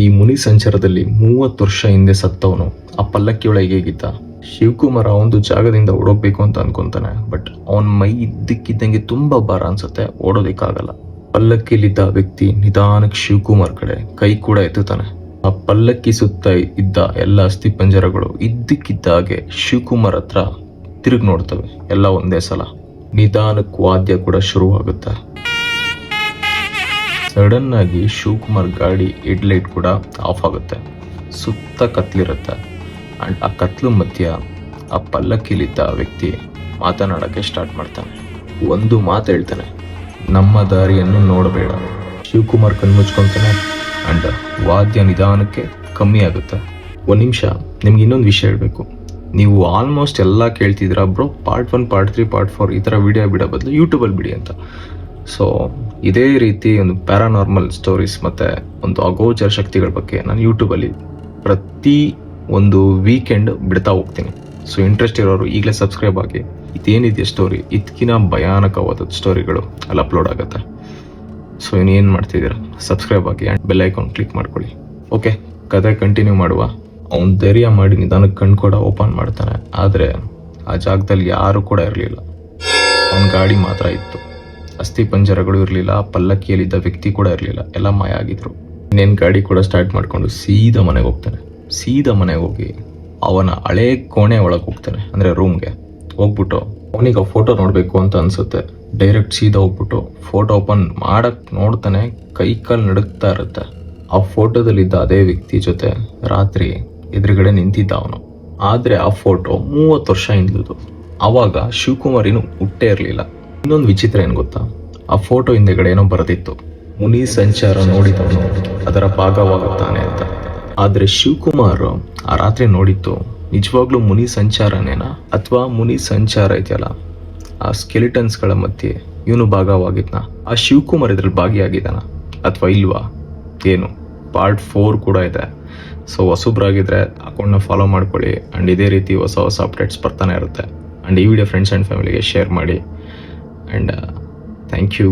ಈ ಮುನಿ ಸಂಚಾರದಲ್ಲಿ 30 ವರ್ಷ ಹಿಂದೆ ಸತ್ತವನು ಆ ಪಲ್ಲಕ್ಕಿಯೊಳಗೆ ಹೇಗಿದ್ದ. ಶಿವಕುಮಾರ ಒಂದು ಜಾಗದಿಂದ ಓಡೋಗ್ಬೇಕು ಅಂತ ಅನ್ಕೊಂತಾನೆ. ಬಟ್ ಅವನ್ ಮೈ ಇದ್ದಕ್ಕಿದ್ದಂಗೆ ತುಂಬಾ ಭಾರ ಅನ್ಸುತ್ತೆ, ಓಡೋದಿಕ್ಕಾಗಲ್ಲ. ಪಲ್ಲಕ್ಕಿಲಿದ್ದ ವ್ಯಕ್ತಿ ನಿಧಾನಕ್ಕೆ ಶಿವಕುಮಾರ್ ಕಡೆ ಕೈ ಕೂಡ ಎತ್ತುತ್ತಾನೆ. ಆ ಪಲ್ಲಕ್ಕಿ ಸುತ್ತ ಇದ್ದ ಎಲ್ಲ ಅಸ್ಥಿ ಪಂಜರಗಳು ಇದ್ದಕ್ಕಿದ್ದಾಗೆ ಶಿವಕುಮಾರ್ ಹತ್ರ ತಿರುಗಿ ನೋಡ್ತವೆ. ಎಲ್ಲ ಒಂದೇ ಸಲ. ನಿಧಾನಕ್ಕೆ ವಾದ್ಯ ಕೂಡ ಶುರುವಾಗುತ್ತೆ. ಸಡನ್ ಆಗಿ ಶಿವಕುಮಾರ್ ಗಾಡಿ ಹೆಡ್ಲೈಟ್ ಕೂಡ ಆಫ್ ಆಗುತ್ತೆ. ಸುತ್ತ ಕತ್ಲಿರುತ್ತೆ. ಅಂಡ್ ಆ ಕತ್ಲು ಮಧ್ಯ ಆ ಪಲ್ಲಕ್ಕಿಲಿದ್ದ ವ್ಯಕ್ತಿ ಮಾತನಾಡಕ್ಕೆ ಸ್ಟಾರ್ಟ್ ಮಾಡ್ತಾನೆ. ಒಂದು ಮಾತು ಹೇಳ್ತಾನೆ, ನಮ್ಮ ದಾರಿಯನ್ನು ನೋಡಬೇಡ. ಶಿವಕುಮಾರ್ ಕಣ್ಮುಚ್ಕೊಂತಾನೆ. ಅಂಡ್ ವಾದ್ಯ ನಿಧಾನಕ್ಕೆ ಕಮ್ಮಿ ಆಗುತ್ತೆ. ಒಂದು ನಿಮಿಷ, ನಿಮ್ಗೆ ಇನ್ನೊಂದು ವಿಷಯ ಹೇಳಬೇಕು. ನೀವು ಆಲ್ಮೋಸ್ಟ್ ಎಲ್ಲ ಕೇಳ್ತಿದ್ದೀರಾ ಬ್ರೋ, ಪಾರ್ಟ್ 1, ಪಾರ್ಟ್ 3, ಪಾರ್ಟ್ 4 ಈ ಥರ ವಿಡಿಯೋ ಬಿಡೋ ಬದಲು ಯೂಟ್ಯೂಬಲ್ಲಿ ಬಿಡಿ ಅಂತ. ಸೊ ಇದೇ ರೀತಿ ಒಂದು ಪ್ಯಾರಾನಾರ್ಮಲ್ ಸ್ಟೋರೀಸ್ ಮತ್ತು ಒಂದು ಅಗೋಚರ ಶಕ್ತಿಗಳ ಬಗ್ಗೆ ನಾನು ಯೂಟ್ಯೂಬಲ್ಲಿ ಪ್ರತಿ ಒಂದು ವೀಕೆಂಡ್ ಬಿಡ್ತಾ ಹೋಗ್ತೀನಿ. ಸೊ ಇಂಟ್ರೆಸ್ಟ್ ಇರೋರು ಈಗಲೇ ಸಬ್ಸ್ಕ್ರೈಬ್ ಆಗಿ. ಇದೇನಿದೆ ಸ್ಟೋರಿ, ಇದಕ್ಕಿಂತ ಭಯಾನಕವಾದ ಸ್ಟೋರಿಗಳು ಅಲ್ಲಿ ಅಪ್ಲೋಡ್ ಆಗುತ್ತೆ. ಸೊ ಇನ್ನೇನು ಮಾಡ್ತಿದ್ದೀರಾ, ಸಬ್ಸ್ಕ್ರೈಬ್ ಆಗಿ ಆ್ಯಂಡ್ ಬೆಲ್ ಐಕಾನ್ ಕ್ಲಿಕ್ ಮಾಡ್ಕೊಳ್ಳಿ. ಓಕೆ, ಕತೆ ಕಂಟಿನ್ಯೂ ಮಾಡುವ. ಅವ್ನು ಧೈರ್ಯ ಮಾಡಿ ನಿಧಾನಕ್ಕೆ ಕಣ್ಣು ಕೂಡ ಓಪನ್ ಮಾಡ್ತಾನೆ. ಆದರೆ ಆ ಜಾಗದಲ್ಲಿ ಯಾರೂ ಕೂಡ ಇರಲಿಲ್ಲ. ಅವನ ಗಾಡಿ ಮಾತ್ರ ಇತ್ತು. ಅಸ್ಥಿ ಪಂಜರಗಳು ಇರಲಿಲ್ಲ. ಪಲ್ಲಕ್ಕಿಯಲ್ಲಿದ್ದ ವ್ಯಕ್ತಿ ಕೂಡ ಇರಲಿಲ್ಲ. ಎಲ್ಲ ಮಾಯ ಆಗಿದ್ರು. ಇನ್ನೇನು ಗಾಡಿ ಕೂಡ ಸ್ಟಾರ್ಟ್ ಮಾಡಿಕೊಂಡು ಸೀದಾ ಮನೆಗೆ ಹೋಗ್ತಾನೆ. ಸೀದಾ ಮನೆಗೆ ಹೋಗಿ ಅವನ ಹಳೆ ಕೋಣೆ ಒಳಗೆ ಹೋಗ್ತಾನೆ, ಅಂದರೆ ರೂಮ್ಗೆ ಹೋಗ್ಬಿಟ್ಟು ಅವನಿಗೆ ಆ ಫೋಟೋ ನೋಡಬೇಕು ಅಂತ ಅನಿಸುತ್ತೆ. ಡೈರೆಕ್ಟ್ ಸೀದಾ ಹೋಗ್ಬಿಟ್ಟು ಫೋಟೋ ಓಪನ್ ಮಾಡಕ್ಕೆ ನೋಡ್ತಾನೆ. ಕೈ ಕಾಲು ನಡುಗ್ತಾ ಇರುತ್ತೆ. ಆ ಫೋಟೋದಲ್ಲಿದ್ದ ಅದೇ ವ್ಯಕ್ತಿ ಜೊತೆ ರಾತ್ರಿ ಎದುರುಗಡೆ ನಿಂತಿದ್ದ ಅವನು. ಆದರೆ ಆ ಫೋಟೋ 30 ವರ್ಷ ಹಿಂದಿದ್ದು. ಆವಾಗ ಶಿವಕುಮಾರ್ ಏನು ಹುಟ್ಟೇ ಇರಲಿಲ್ಲ. ಇನ್ನೊಂದು ವಿಚಿತ್ರ ಏನು ಗೊತ್ತಾ, ಆ ಫೋಟೋ ಹಿಂದೆಗಡೆ ಏನೋ ಬರೆದಿತ್ತು, ಮುನಿ ಸಂಚಾರ ನೋಡಿದವನು ಅದರ ಭಾಗವಾಗುತ್ತಾನೆ ಅಂತ. ಆದರೆ ಶಿವಕುಮಾರ್ ಆ ರಾತ್ರಿ ನೋಡಿತ್ತು ನಿಜವಾಗ್ಲೂ ಮುನಿ ಸಂಚಾರನೇನಾ, ಅಥವಾ ಮುನಿ ಸಂಚಾರ ಇದೆಯಲ್ಲ ಆ ಸ್ಕೆಲಿಟನ್ಸ್ಗಳ ಮಧ್ಯೆ ಇವನು ಭಾಗವಾಗಿದ್ನ. ಆ ಶಿವಕುಮಾರ್ ಇದ್ರಲ್ಲಿ ಭಾಗಿಯಾಗಿದ್ದಾನ ಅಥವಾ ಇಲ್ವಾ ಏನು? ಪಾರ್ಟ್ 4 ಕೂಡ ಇದೆ. ಸೊ ಹೊಸಬ್ರಾಗಿದ್ರೆ ಅಕೌಂಟ್ನ ಫಾಲೋ ಮಾಡ್ಕೊಳ್ಳಿ. ಆ್ಯಂಡ್ ಇದೇ ರೀತಿ ಹೊಸ ಹೊಸ ಅಪ್ಡೇಟ್ಸ್ ಬರ್ತಾನೆ ಇರುತ್ತೆ. ಆ್ಯಂಡ್ ಈ ವಿಡಿಯೋ ಫ್ರೆಂಡ್ಸ್ ಆ್ಯಂಡ್ ಫ್ಯಾಮಿಲಿಗೆ ಶೇರ್ ಮಾಡಿ. And thank you.